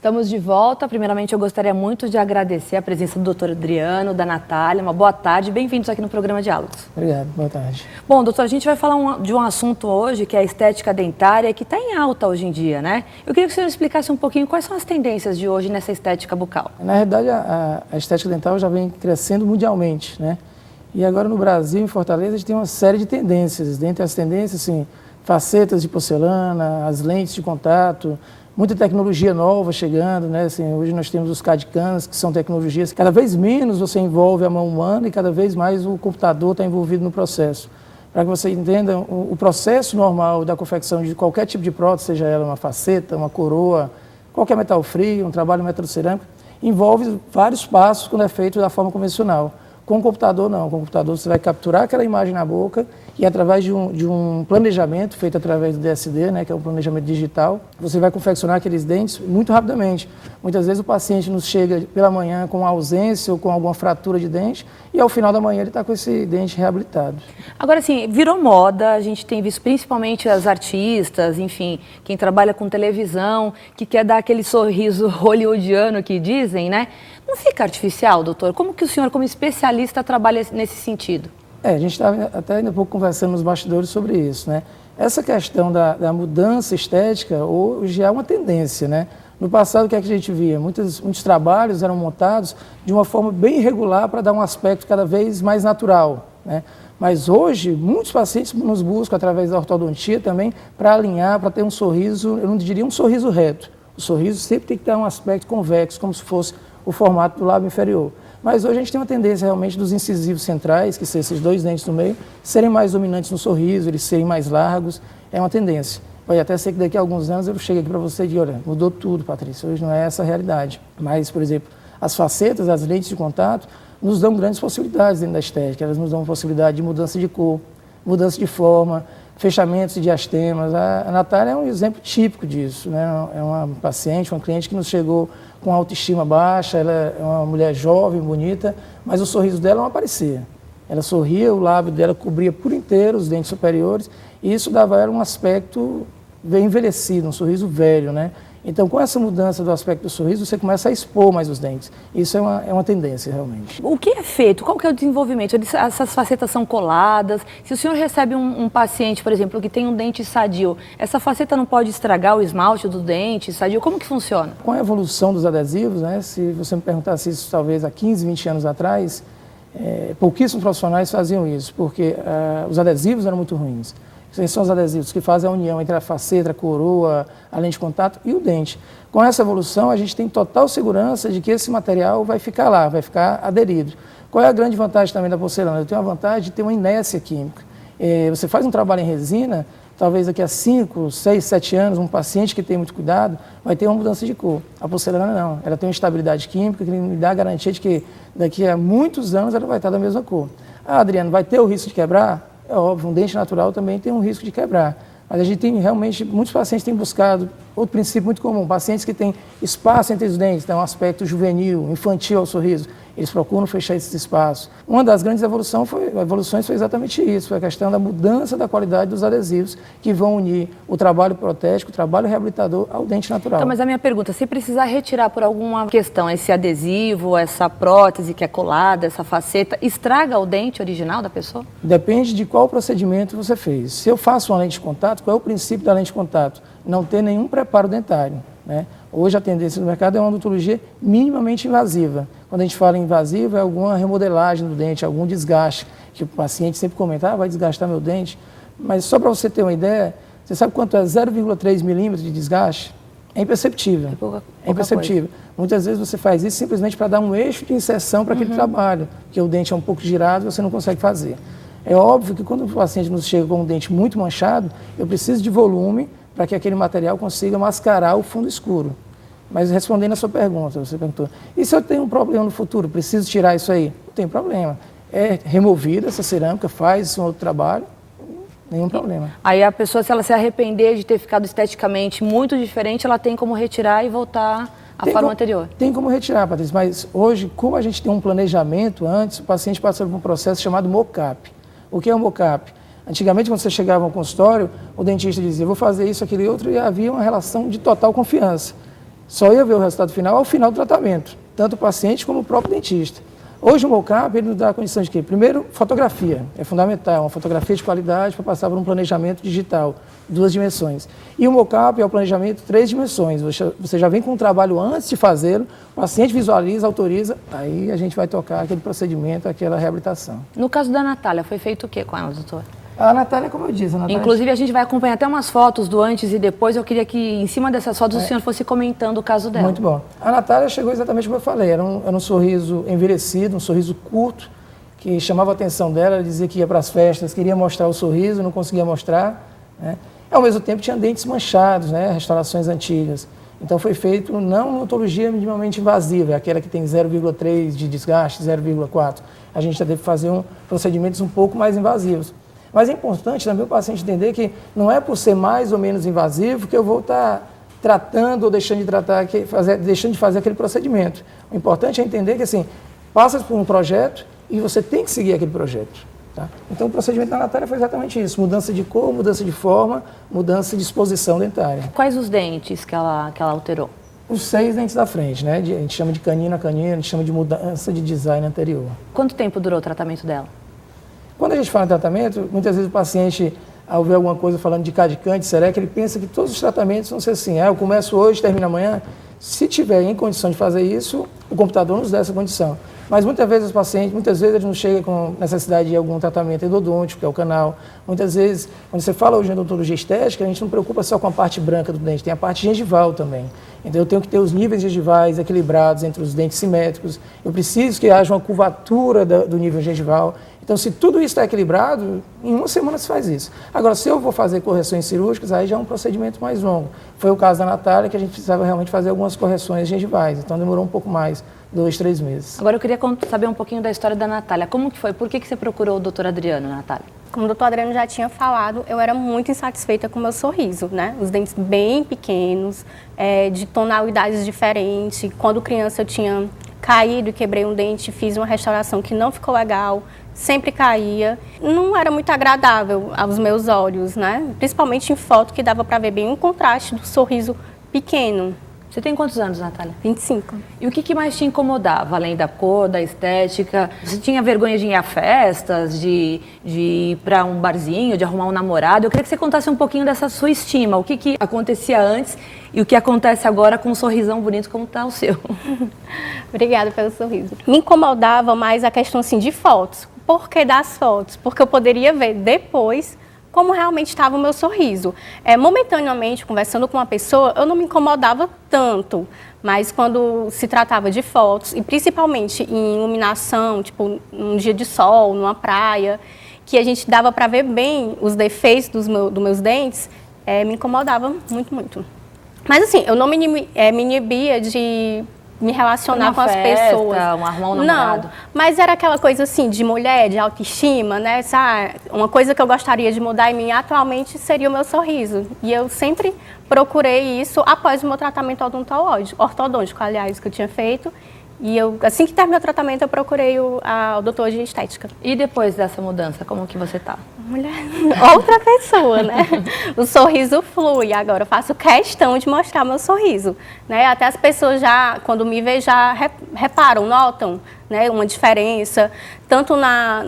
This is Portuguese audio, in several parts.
Estamos de volta. Primeiramente, eu gostaria muito de agradecer a presença do Dr. Adriano, da Natália. Uma boa tarde. Bem-vindos aqui no programa Diálogos. Obrigado, boa tarde. Bom, doutor, a gente vai falar de um assunto hoje, que é a estética dentária, que está em alta hoje em dia, né? Eu queria que o senhor explicasse um pouquinho quais são as tendências de hoje nessa estética bucal. Na realidade, a estética dental já vem crescendo mundialmente, né? E agora no Brasil, em Fortaleza, a gente tem uma série de tendências. Dentre as tendências, assim, facetas de porcelana, as lentes de contato, muita tecnologia nova chegando, né? Assim, hoje nós temos os CAD/CAMs, que são tecnologias que cada vez menos você envolve a mão humana e cada vez mais o computador está envolvido no processo. Para que você entenda, o processo normal da confecção de qualquer tipo de prótese, seja ela uma faceta, uma coroa, qualquer metal frio, um trabalho metalcerâmico, envolve vários passos quando é feito da forma convencional. Com o computador, não. Com o computador, você vai capturar aquela imagem na boca e, através de um planejamento feito através do DSD, né, que é um planejamento digital, você vai confeccionar aqueles dentes muito rapidamente. Muitas vezes o paciente nos chega pela manhã com ausência ou com alguma fratura de dente e, ao final da manhã, ele está com esse dente reabilitado. Agora, assim, virou moda, a gente tem visto principalmente as artistas, enfim, quem trabalha com televisão, que quer dar aquele sorriso hollywoodiano que dizem, né? Não fica artificial, doutor? Como que o senhor, como especialista, trabalha nesse sentido? A gente estava até ainda há pouco conversando nos bastidores sobre isso, né? Essa questão da mudança estética hoje é uma tendência, né? No passado, o que é que a gente via? Muitos trabalhos eram montados de uma forma bem irregular para dar um aspecto cada vez mais natural, né? Mas hoje, muitos pacientes nos buscam, através da ortodontia também, para alinhar, para ter um sorriso, eu não diria um sorriso reto. O sorriso sempre tem que ter um aspecto convexo, como se fosse o formato do lábio inferior. Mas hoje a gente tem uma tendência realmente dos incisivos centrais, que são esses dois dentes no meio, serem mais dominantes no sorriso, eles serem mais largos, é uma tendência. Pode até ser que daqui a alguns anos eu chegue aqui para você e diga, olha, mudou tudo, Patrícia, hoje não é essa a realidade. Mas, por exemplo, as facetas, as lentes de contato, nos dão grandes possibilidades dentro da estética, elas nos dão possibilidade de mudança de cor, mudança de forma, fechamentos de diastemas. A Natália é um exemplo típico disso, né? É uma paciente, uma cliente que nos chegou com autoestima baixa, ela é uma mulher jovem, bonita, mas o sorriso dela não aparecia. Ela sorria, o lábio dela cobria por inteiro os dentes superiores e isso dava a ela um aspecto bem envelhecido, um sorriso velho, né? Então, com essa mudança do aspecto do sorriso, você começa a expor mais os dentes. Isso é uma tendência, realmente. O que é feito? Qual que é o desenvolvimento? Essas facetas são coladas? Se o senhor recebe um paciente, por exemplo, que tem um dente sadio, essa faceta não pode estragar o esmalte do dente sadio? Como que funciona? Com a evolução dos adesivos, né, se você me perguntasse isso talvez há 15, 20 anos atrás, pouquíssimos profissionais faziam isso, porque os adesivos eram muito ruins. Esses são os adesivos que fazem a união entre a faceta, a coroa, a lente de contato e o dente. Com essa evolução, a gente tem total segurança de que esse material vai ficar lá, vai ficar aderido. Qual é a grande vantagem também da porcelana? Ele tem uma vantagem de ter uma inércia química. Você faz um trabalho em resina, talvez daqui a 5, 6, 7 anos, um paciente que tem muito cuidado vai ter uma mudança de cor. A porcelana não, ela tem uma estabilidade química que me dá a garantia de que daqui a muitos anos ela vai estar da mesma cor. Ah, Adriano, vai ter o risco de quebrar? É óbvio, um dente natural também tem um risco de quebrar. Mas a gente tem realmente, muitos pacientes têm buscado, outro princípio muito comum, pacientes que têm espaço entre os dentes, tem um aspecto juvenil, infantil ao sorriso, eles procuram fechar esses espaços. Uma das grandes evoluções foi exatamente isso, foi a questão da mudança da qualidade dos adesivos que vão unir o trabalho protético, o trabalho reabilitador ao dente natural. Então, mas a minha pergunta, se precisar retirar por alguma questão esse adesivo, essa prótese que é colada, essa faceta, estraga o dente original da pessoa? Depende de qual procedimento você fez. Se eu faço uma lente de contato, qual é o princípio da lente de contato? Não ter nenhum preparo dentário, né? Hoje a tendência no mercado é uma odontologia minimamente invasiva. Quando a gente fala em invasiva, é alguma remodelagem do dente, algum desgaste, que o paciente sempre comenta, vai desgastar meu dente. Mas só para você ter uma ideia, você sabe quanto é 0,3 milímetros de desgaste? É imperceptível. É imperceptível. Muitas vezes você faz isso simplesmente para dar um eixo de inserção para aquele trabalho, porque o dente é um pouco girado e você não consegue fazer. É óbvio que quando o paciente nos chega com um dente muito manchado, eu preciso de volume para que aquele material consiga mascarar o fundo escuro. Mas respondendo a sua pergunta, você perguntou, e se eu tenho um problema no futuro, preciso tirar isso aí? Não tem problema. É removida essa cerâmica, faz um outro trabalho, nenhum problema. Aí a pessoa, se ela se arrepender de ter ficado esteticamente muito diferente, ela tem como retirar e voltar à forma anterior? Tem como retirar, Patrícia, mas hoje, como a gente tem um planejamento antes, o paciente passa por um processo chamado mock-up. O que é o mock-up? Antigamente, quando você chegava ao consultório, o dentista dizia, vou fazer isso, aquele outro, e havia uma relação de total confiança. só ia ver o resultado final ao final do tratamento, tanto o paciente como o próprio dentista. Hoje o mocap ele nos dá a condição de quê? Primeiro, fotografia, é fundamental, uma fotografia de qualidade para passar por um planejamento digital, 2 dimensões. E o mocap é o planejamento 3 dimensões, você já vem com um trabalho antes de fazê-lo, o paciente visualiza, autoriza, aí a gente vai tocar aquele procedimento, aquela reabilitação. No caso da Natália, foi feito o que com ela, doutor? A Natália, como eu disse, a Natália... Inclusive, a gente vai acompanhar até umas fotos do antes e depois. Eu queria que, em cima dessas fotos, o senhor fosse comentando o caso dela. Muito bom. A Natália chegou exatamente como eu falei. Era um sorriso envelhecido, um sorriso curto, que chamava a atenção dela. Ela dizia que ia para as festas, queria mostrar o sorriso, não conseguia mostrar, né? Ao mesmo tempo, tinha dentes manchados, né? Restaurações antigas. Então, foi feito não uma odontologia minimamente invasiva, é aquela que tem 0,3 de desgaste, 0,4. A gente já deve fazer procedimentos um pouco mais invasivos. Mas é importante também o paciente entender que não é por ser mais ou menos invasivo que eu vou estar tratando ou deixando de tratar, deixando de fazer aquele procedimento. O importante é entender que, assim, passa por um projeto e você tem que seguir aquele projeto. Tá? Então, o procedimento da Natália foi exatamente isso. Mudança de cor, mudança de forma, mudança de exposição dentária. Quais os dentes que ela alterou? Os 6 dentes da frente, né? A gente chama de canino a canino, a gente chama de mudança de design anterior. Quanto tempo durou o tratamento dela? Quando a gente fala em tratamento, muitas vezes o paciente, ao ver alguma coisa falando de cadicante, sereca, ele pensa que todos os tratamentos vão ser assim, eu começo hoje, termino amanhã. Se tiver em condição de fazer isso, o computador nos dá essa condição. Mas muitas vezes os pacientes, eles não chegam com necessidade de algum tratamento endodôntico, que é o canal. Muitas vezes, quando você fala hoje em odontologia estética, a gente não preocupa só com a parte branca do dente, tem a parte gengival também. Então eu tenho que ter os níveis gengivais equilibrados entre os dentes simétricos, eu preciso que haja uma curvatura do nível gengival. Então, se tudo isso está equilibrado, em uma semana se faz isso. Agora, se eu vou fazer correções cirúrgicas, aí já é um procedimento mais longo. Foi o caso da Natália, que a gente precisava realmente fazer algumas correções gengivais. Então, demorou um pouco mais, 2, 3 meses. Agora, eu queria saber um pouquinho da história da Natália. Como que foi? Por que você procurou o doutor Adriano, Natália? Como o doutor Adriano já tinha falado, eu era muito insatisfeita com o meu sorriso, né? Os dentes bem pequenos, de tonalidades diferentes. Quando criança eu tinha caído e quebrei um dente, fiz uma restauração que não ficou legal, sempre caía. Não era muito agradável aos meus olhos, né? Principalmente em foto, que dava para ver bem um contraste do sorriso pequeno. Você tem quantos anos, Natália? 25. E o que mais te incomodava, além da cor, da estética? Você tinha vergonha de ir a festas, de ir para um barzinho, de arrumar um namorado? Eu queria que você contasse um pouquinho dessa sua estima. O que acontecia antes e o que acontece agora com um sorrisão bonito como está o seu. Obrigada pelo sorriso. Me incomodava mais a questão assim, de fotos. Por que das fotos? Porque eu poderia ver depois como realmente estava o meu sorriso. Momentaneamente, conversando com uma pessoa, eu não me incomodava tanto, mas quando se tratava de fotos, e principalmente em iluminação, tipo num dia de sol, numa praia, que a gente dava para ver bem os defeitos dos meus dentes, me incomodava muito, muito. Mas assim, eu não me inibia de me relacionar com as pessoas. Arrumar um namorado. Não, mas era aquela coisa assim, de mulher, de autoestima, né? Uma coisa que eu gostaria de mudar em mim atualmente seria o meu sorriso. E eu sempre procurei isso após o meu tratamento ortodôntico, aliás, que eu tinha feito. E assim que terminou o tratamento, eu procurei o doutor de estética. E depois dessa mudança, como que você tá? Mulher, outra pessoa, né? O sorriso flui. Agora eu faço questão de mostrar meu sorriso, né? Até as pessoas já, quando me veem, já reparam, notam, né, uma diferença, tanto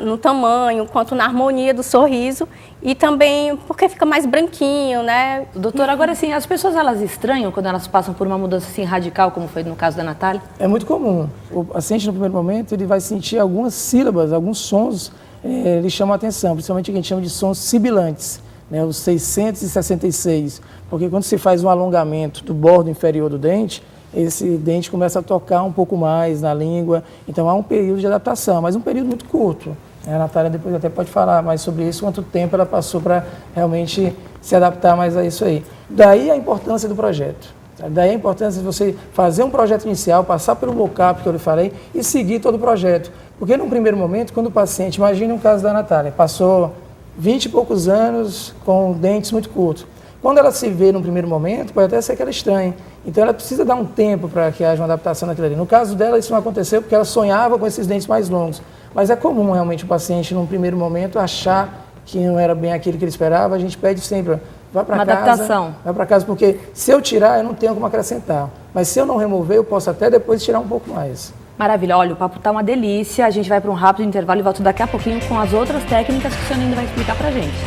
no tamanho quanto na harmonia do sorriso, e também porque fica mais branquinho, né? Doutora, agora assim, as pessoas elas estranham quando elas passam por uma mudança assim radical, como foi no caso da Natália? É muito comum. O paciente, no primeiro momento, ele vai sentir algumas sílabas, alguns sons, ele chama a atenção, principalmente o que a gente chama de sons sibilantes, né, os 666, porque quando se faz um alongamento do bordo inferior do dente, esse dente começa a tocar um pouco mais na língua, então há um período de adaptação, mas um período muito curto. A Natália depois até pode falar mais sobre isso, quanto tempo ela passou para realmente se adaptar mais a isso aí. Daí a importância do projeto. Daí a importância de você fazer um projeto inicial, passar pelo mockup que eu lhe falei e seguir todo o projeto. Porque num primeiro momento, quando o paciente, imagine um caso da Natália, passou 20 e poucos anos com dentes muito curtos. Quando ela se vê num primeiro momento, pode até ser que ela estranhe. Então ela precisa dar um tempo para que haja uma adaptação naquilo ali. No caso dela, isso não aconteceu porque ela sonhava com esses dentes mais longos. Mas é comum realmente o paciente, num primeiro momento, achar que não era bem aquilo que ele esperava. A gente pede sempre, vai para Uma casa. adaptação. Vai para casa, porque se eu tirar, eu não tenho como acrescentar. Mas se eu não remover, eu posso até depois tirar um pouco mais. Maravilha. Olha, o papo tá uma delícia. A gente vai para um rápido intervalo e volta daqui a pouquinho com as outras técnicas que o senhor ainda vai explicar pra gente.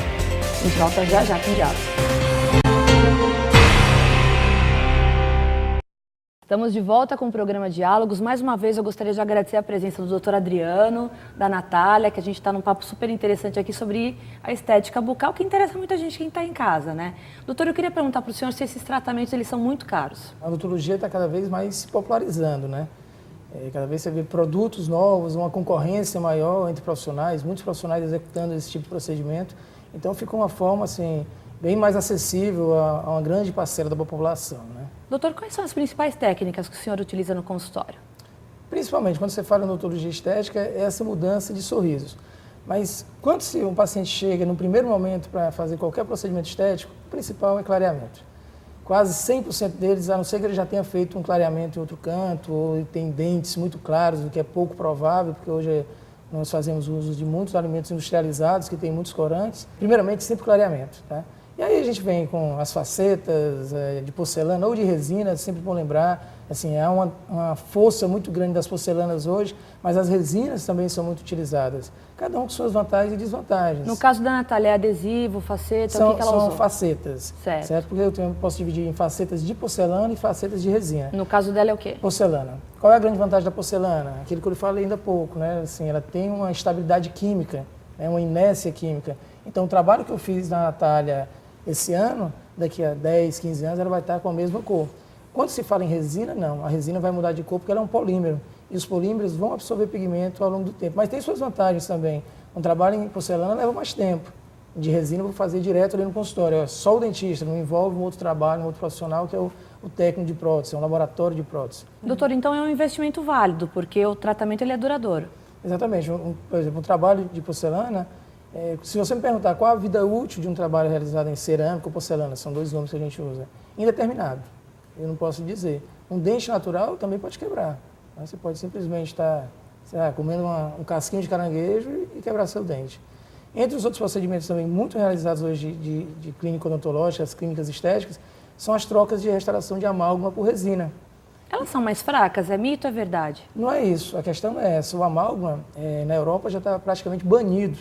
A gente volta já já com o diálogo. Estamos de volta com o programa Diálogos. Mais uma vez eu gostaria de agradecer a presença do Dr. Adriano, da Natália, que a gente está num papo super interessante aqui sobre a estética bucal, que interessa muita gente quem está em casa, né? Doutor, eu queria perguntar para o senhor se esses tratamentos eles são muito caros. A odontologia está cada vez mais se popularizando, né? Cada vez você vê produtos novos, uma concorrência maior entre profissionais, muitos profissionais executando esse tipo de procedimento. Então fica uma forma assim, bem mais acessível a uma grande parcela da população, né? Doutor, quais são as principais técnicas que o senhor utiliza no consultório? Principalmente quando você fala em odontologia estética, é essa mudança de sorrisos. Mas quando um paciente chega no primeiro momento para fazer qualquer procedimento estético, o principal é clareamento. Quase 100% deles, a não ser que ele já tenha feito um clareamento em outro canto, ou tem dentes muito claros, o que é pouco provável, porque hoje nós fazemos uso de muitos alimentos industrializados, que têm muitos corantes. Primeiramente, sempre clareamento, tá? E aí a gente vem com as facetas de porcelana ou de resina, sempre bom lembrar, assim, há uma força muito grande das porcelanas hoje, mas as resinas também são muito utilizadas, cada um com suas vantagens e desvantagens. No caso da Natália, é adesivo, faceta, o que ela usou? São facetas, certo? Porque eu posso dividir em facetas de porcelana e facetas de resina. No caso dela é o quê? Porcelana. Qual é a grande vantagem da porcelana? Aquilo que eu falei ainda há pouco, né? Assim, ela tem uma estabilidade química, uma inércia química. Então, o trabalho que eu fiz na Natália esse ano, daqui a 10, 15 anos, ela vai estar com a mesma cor. Quando se fala em resina, não. A resina vai mudar de cor porque ela é um polímero. E os polímeros vão absorver pigmento ao longo do tempo. Mas tem suas vantagens também. Um trabalho em porcelana leva mais tempo. De resina eu vou fazer direto ali no consultório. É só o dentista, não envolve um outro trabalho, um outro profissional, que é o técnico de prótese, é um laboratório de prótese. Doutor, então é um investimento válido, porque o tratamento ele é duradouro. Exatamente. Por exemplo, um trabalho de porcelana, se você me perguntar qual a vida útil de um trabalho realizado em cerâmica ou porcelana, são dois nomes que a gente usa, indeterminado. Eu não posso dizer. Um dente natural também pode quebrar. Você pode simplesmente estar comendo um casquinho de caranguejo e quebrar seu dente. Entre os outros procedimentos também muito realizados hoje de clínica odontológica, as clínicas estéticas, são as trocas de restauração de amálgama por resina. Elas são mais fracas? É mito ou é verdade? Não é isso. A questão é essa. O amálgama, na Europa, já está praticamente banido.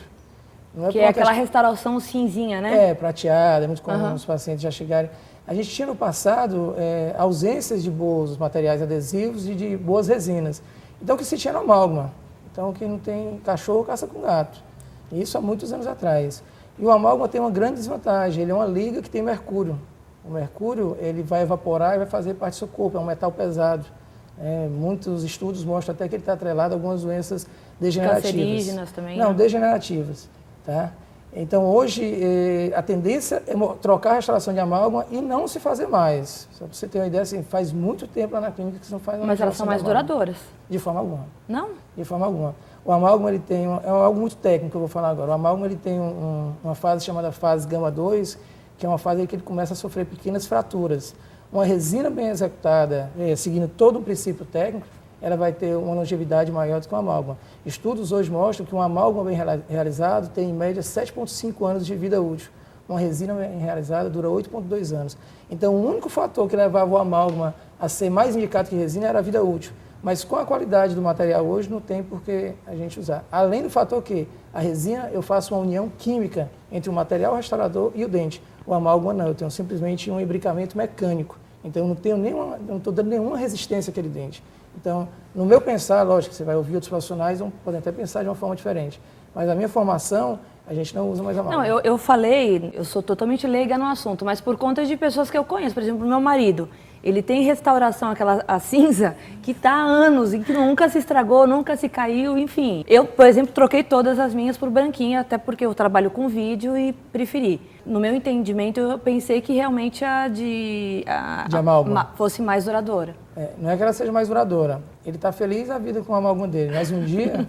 Não que é aquela restauração cinzinha, né? Prateada, é muito comum os pacientes já chegarem. A gente tinha no passado ausências de bons materiais adesivos e de boas resinas. Então, o que se tinha era amálgama. Então, quem não tem cachorro, caça com gato. Isso há muitos anos atrás. E o amálgama tem uma grande desvantagem. Ele é uma liga que tem mercúrio. O mercúrio, ele vai evaporar e vai fazer parte do seu corpo. É um metal pesado. Muitos estudos mostram até que ele está atrelado a algumas doenças degenerativas. Cancerígenas também? Não, degenerativas. Tá? Então, hoje, a tendência é trocar a restauração de amálgama e não se fazer mais. Só para você ter uma ideia, assim, faz muito tempo lá na clínica que você não faz uma Mas elas são mais duradouras? De forma alguma. Não? De forma alguma. O amálgama, ele tem, é algo muito técnico que eu vou falar agora. O amálgama, ele tem uma fase chamada fase gama 2, que é uma fase em que ele começa a sofrer pequenas fraturas. Uma resina bem executada, seguindo todo o princípio técnico, ela vai ter uma longevidade maior do que uma amálgama. Estudos hoje mostram que um amálgama bem realizado tem, em média, 7,5 anos de vida útil. Uma resina bem realizada dura 8,2 anos. Então, o único fator que levava o amálgama a ser mais indicado que resina era a vida útil. Mas com a qualidade do material hoje, não tem por que a gente usar. Além do fator que a resina, eu faço uma união química entre o material restaurador e o dente. O amálgama não, eu tenho simplesmente um imbricamento mecânico. Então, eu não estou dando nenhuma resistência àquele dente. Então, no meu pensar, lógico, você vai ouvir outros profissionais, podem até pensar de uma forma diferente. Mas a minha formação, a gente não usa mais amálgama. Não, eu falei, eu sou totalmente leiga no assunto, mas por conta de pessoas que eu conheço. Por exemplo, meu marido, ele tem restauração, a cinza, que está há anos e que nunca se estragou, nunca se caiu, enfim. Eu, por exemplo, troquei todas as minhas por branquinha, até porque eu trabalho com vídeo e preferi. No meu entendimento, eu pensei que realmente a de amálgama fosse mais duradoura. Não é que ela seja mais duradoura. Ele está feliz a vida com a amálgama dele, mas um dia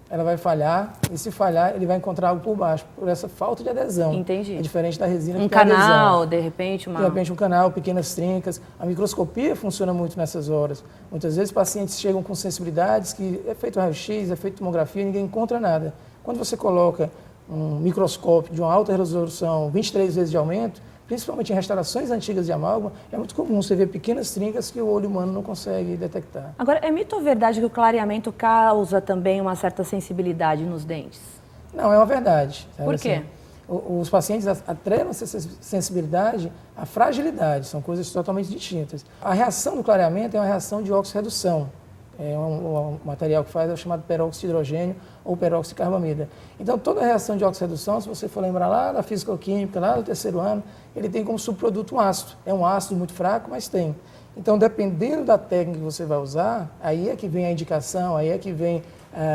ela vai falhar, e se falhar, ele vai encontrar algo por baixo, por essa falta de adesão. Entendi. É diferente da resina que Um tem adesão. canal, de repente, um canal, pequenas trincas. A microscopia funciona muito nessas horas. Muitas vezes pacientes chegam com sensibilidades que é feito raio-x, é feito tomografia, ninguém encontra nada. Quando você coloca um microscópio de uma alta resolução, 23 vezes de aumento, principalmente em restaurações antigas de amálgama, é muito comum você ver pequenas trincas que o olho humano não consegue detectar. Agora, é mito ou verdade que o clareamento causa também uma certa sensibilidade nos dentes? Não, é uma verdade. Por quê? Os pacientes atrelam essa sensibilidade à fragilidade, são coisas totalmente distintas. A reação do clareamento é uma reação de oxirredução. É um material que faz é o chamado peróxido de hidrogênio ou peróxido de carbamida. Então, toda reação de oxirredução, se você for lembrar lá da físico-química, lá do terceiro ano, ele tem como subproduto um ácido. É um ácido muito fraco, mas tem. Então, dependendo da técnica que você vai usar, aí é que vem a indicação, aí é que vem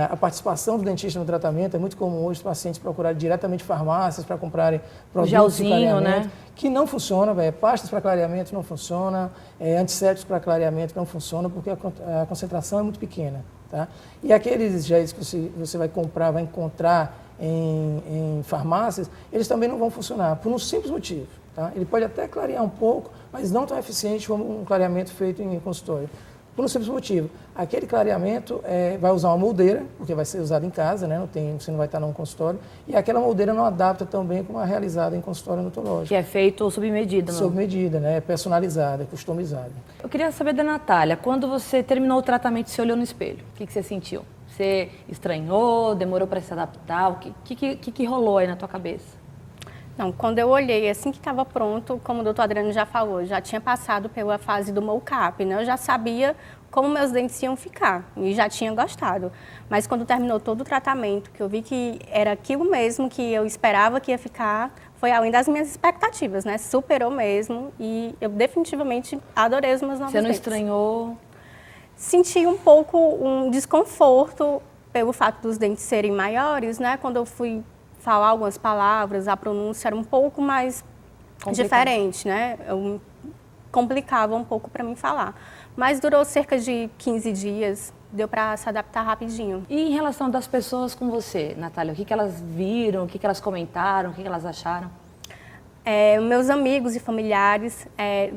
a participação do dentista no tratamento. É muito comum hoje os pacientes procurarem diretamente farmácias para comprarem produtos gelzinho, de clareamento, né? Que não funcionam, pastas para clareamento não funcionam, antissépticos para clareamento não funcionam, porque a concentração é muito pequena. Tá? E aqueles géis que você vai comprar, vai encontrar em farmácias, eles também não vão funcionar, por um simples motivo. Tá? Ele pode até clarear um pouco, mas não tão eficiente como um clareamento feito em consultório. Por um simples motivo, aquele clareamento vai usar uma moldeira, porque vai ser usado em casa, né? Você não vai estar num consultório, e aquela moldeira não adapta tão bem como a realizada em consultório odontológico. Que é feito sob medida, não? Sob medida, né? Personalizada, customizada. Eu queria saber da Natália, quando você terminou o tratamento, você olhou no espelho, o que você sentiu? Você estranhou, demorou para se adaptar? O que rolou aí na tua cabeça? Não, quando eu olhei, assim que estava pronto, como o doutor Adriano já falou, já tinha passado pela fase do mocap, né? Eu já sabia como meus dentes iam ficar e já tinha gostado. Mas quando terminou todo o tratamento, que eu vi que era aquilo mesmo que eu esperava que ia ficar, foi além das minhas expectativas, né? Superou mesmo e eu definitivamente adorei os meus novos dentes. Você não estranhou? Senti um pouco um desconforto pelo fato dos dentes serem maiores, né? Quando eu fui falar algumas palavras, a pronúncia era um pouco mais diferente, né? Complicava um pouco para mim falar. Mas durou cerca de 15 dias, deu para se adaptar rapidinho. E em relação das pessoas com você, Natália, o que elas viram, o que elas comentaram, o que elas acharam? Meus amigos e familiares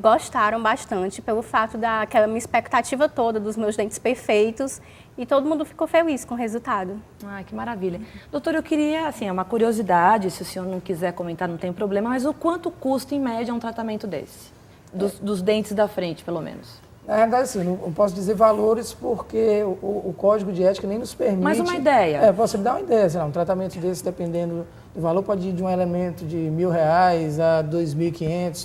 gostaram bastante pelo fato daquela minha expectativa toda dos meus dentes perfeitos e todo mundo ficou feliz com o resultado. Ah, que maravilha. Doutor, eu queria, assim, é uma curiosidade, se o senhor não quiser comentar, não tem problema, mas o quanto custa em média um tratamento desse? Dos dentes da frente, pelo menos. Na verdade, assim, não posso dizer valores porque o código de ética nem nos permite... Mas uma ideia. Posso lhe dar uma ideia, sei lá, um tratamento desse, dependendo do valor, pode ir de um elemento de R$1.000 a R$2.500,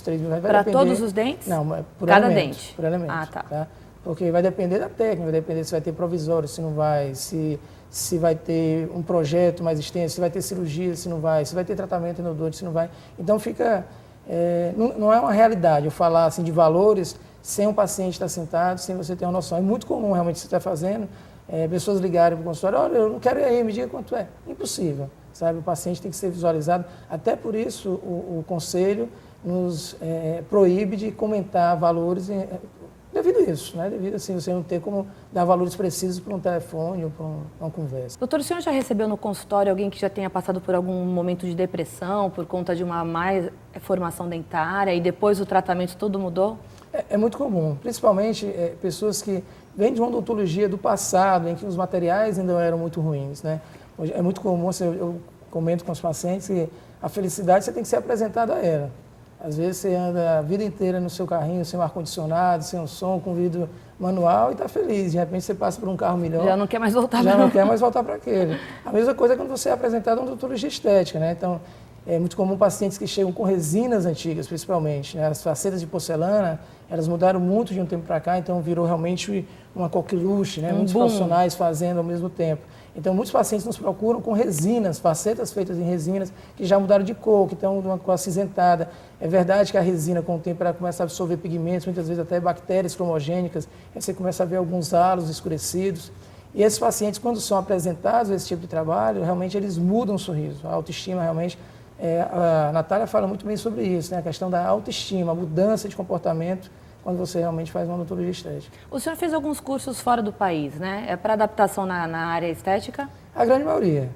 R$3.000. Para todos os dentes? Não, por cada elemento, dente? Por elemento. Ah, tá. Tá? Porque vai depender da técnica, vai depender se vai ter provisório, se não vai, se vai ter um projeto mais extenso, se vai ter cirurgia, se não vai, se vai ter tratamento endodôntico, se não vai. Então fica... não é uma realidade eu falar assim, de valores sem um paciente estar sentado, sem você ter uma noção. É muito comum realmente você estar fazendo, pessoas ligarem para o consultório, olha, eu não quero ir aí, me diga quanto é. Impossível, sabe? O paciente tem que ser visualizado. Até por isso o conselho nos proíbe de comentar valores devido a isso, né? Devido assim, você não ter como dar valores precisos para um telefone ou para uma conversa. Doutor, o senhor já recebeu no consultório alguém que já tenha passado por algum momento de depressão por conta de uma má formação dentária e depois o tratamento tudo mudou? É muito comum, principalmente pessoas que vêm de uma odontologia do passado, em que os materiais ainda eram muito ruins, né? Hoje é muito comum, assim, eu comento com os pacientes que a felicidade você tem que ser apresentada a ela. Às vezes você anda a vida inteira no seu carrinho, sem um ar-condicionado, sem um som, com vidro manual e está feliz. De repente você passa por um carro melhor. Já não quer mais voltar Já não quer mais voltar para aquele. A mesma coisa é quando você é apresentado a uma odontologia estética, né? Então, é muito comum pacientes que chegam com resinas antigas, principalmente, né? As facetas de porcelana, elas mudaram muito de um tempo para cá, então virou realmente uma coqueluche, né? Muitos profissionais fazendo ao mesmo tempo. Então, muitos pacientes nos procuram com resinas, facetas feitas em resinas, que já mudaram de cor, que estão de uma cor acinzentada. É verdade que a resina, com o tempo, ela começa a absorver pigmentos, muitas vezes até bactérias cromogênicas, aí você começa a ver alguns halos escurecidos. E esses pacientes, quando são apresentados a esse tipo de trabalho, realmente eles mudam o sorriso. A autoestima realmente... a Natália fala muito bem sobre isso, né? A questão da autoestima, a mudança de comportamento quando você realmente faz uma odontologia estética. O senhor fez alguns cursos fora do país, né? É para adaptação na área estética? A grande maioria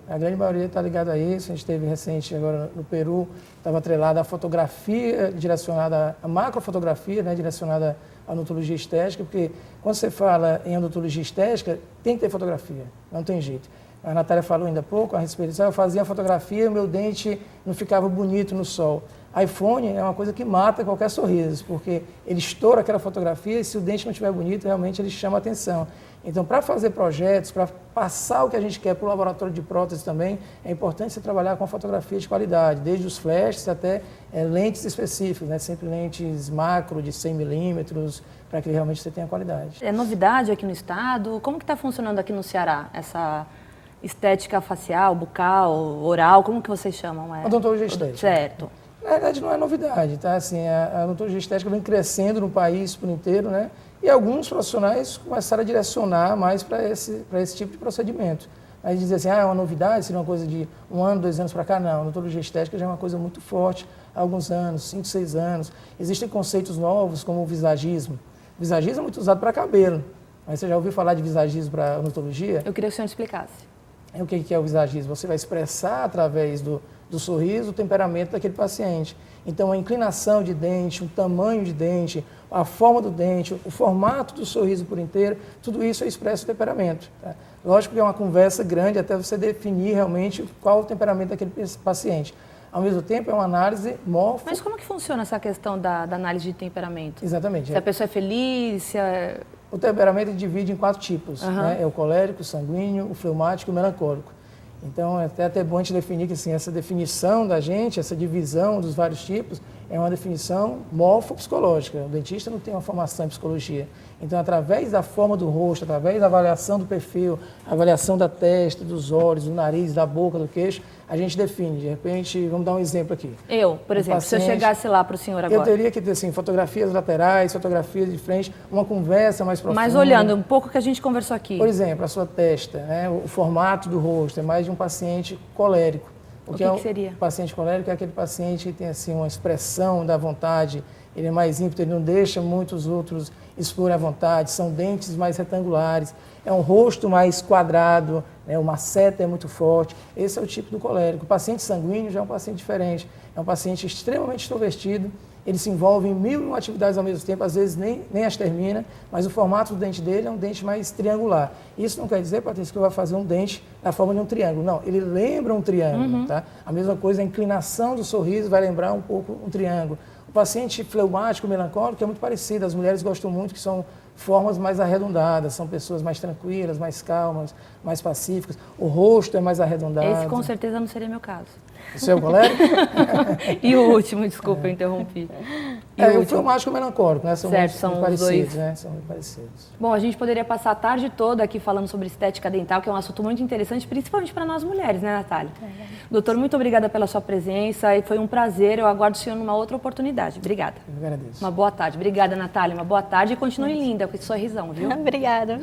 está ligada a isso. A gente teve recente agora no Peru, estava atrelada à fotografia, direcionada à macrofotografia, né? Direcionada à odontologia estética, porque quando você fala em odontologia estética, tem que ter fotografia, não tem jeito. A Natália falou ainda há pouco a respeito disso. Eu fazia a fotografia e o meu dente não ficava bonito no sol. iPhone é uma coisa que mata qualquer sorriso, porque ele estoura aquela fotografia e se o dente não estiver bonito, realmente ele chama a atenção. Então, para fazer projetos, para passar o que a gente quer para o laboratório de prótese também, é importante você trabalhar com a fotografia de qualidade, desde os flashes até lentes específicas, né? Sempre lentes macro de 100 milímetros, para que realmente você tenha qualidade. É novidade aqui no estado? Como que está funcionando aqui no Ceará essa estética facial, bucal, oral, como que vocês chamam? Odontologia estética. Certo. Na verdade, não é novidade, tá? Assim, a odontologia estética vem crescendo no país por inteiro, né? E alguns profissionais começaram a direcionar mais para esse tipo de procedimento. Aí dizer assim, é uma novidade, seria uma coisa de 1 ano, 2 anos para cá, não. A odontologia estética já é uma coisa muito forte há alguns anos, 5, 6 anos. Existem conceitos novos como o visagismo. O visagismo é muito usado para cabelo, mas você já ouviu falar de visagismo para odontologia? Eu queria que o senhor explicasse. O que é o visagismo? Você vai expressar através do sorriso o temperamento daquele paciente. Então, a inclinação de dente, o tamanho de dente, a forma do dente, o formato do sorriso por inteiro, tudo isso expressa o temperamento. Tá? Lógico que é uma conversa grande até você definir realmente qual o temperamento daquele paciente. Ao mesmo tempo, é uma análise morfo... Mas como que funciona essa questão da análise de temperamento? Exatamente. Se a pessoa é feliz, se é... O temperamento divide em 4 tipos, né? É o colérico, o sanguíneo, o fleumático e o melancólico. Então, é até bom a gente definir que assim, essa definição da gente, essa divisão dos vários tipos, é uma definição morfopsicológica. O dentista não tem uma formação em psicologia. Então, através da forma do rosto, através da avaliação do perfil, avaliação da testa, dos olhos, do nariz, da boca, do queixo, a gente define. De repente, vamos dar um exemplo aqui. Por exemplo, se eu chegasse lá para o senhor agora... Eu teria que ter, assim, fotografias laterais, fotografias de frente, uma conversa mais profunda. Mas olhando um pouco que a gente conversou aqui. Por exemplo, a sua testa, né? O formato do rosto, é mais de um paciente colérico. O que seria? O paciente colérico é aquele paciente que tem assim, uma expressão da vontade, ele é mais ímpeto, ele não deixa muitos outros expor à vontade, são dentes mais retangulares, é um rosto mais quadrado, né? O masseter é muito forte. Esse é o tipo do colérico. O paciente sanguíneo já é um paciente diferente, é um paciente extremamente extrovertido, ele se envolve em 1000 atividades ao mesmo tempo, às vezes nem as termina, mas o formato do dente dele é um dente mais triangular. Isso não quer dizer, Patrícia, que eu vou fazer um dente na forma de um triângulo. Não, ele lembra um triângulo, tá? A mesma coisa, a inclinação do sorriso vai lembrar um pouco um triângulo. O paciente fleumático, melancólico, é muito parecido. As mulheres gostam muito, que são formas mais arredondadas, são pessoas mais tranquilas, mais calmas, mais pacíficas. O rosto é mais arredondado. Esse com certeza não seria meu caso. O seu colérico? E o último, desculpa, eu interrompi. O fleumático e o melancólico, né? São certo, são muito os parecidos, dois. né? São muito parecidos. Bom, a gente poderia passar a tarde toda aqui falando sobre estética dental, que é um assunto muito interessante, principalmente para nós mulheres, né, Natália? Doutor, muito obrigada pela sua presença e foi um prazer. Eu aguardo o senhor numa outra oportunidade. Obrigada. Eu agradeço. Uma boa tarde. Obrigada, Natália. Uma boa tarde e continue linda com esse sorrisão, viu? Obrigada.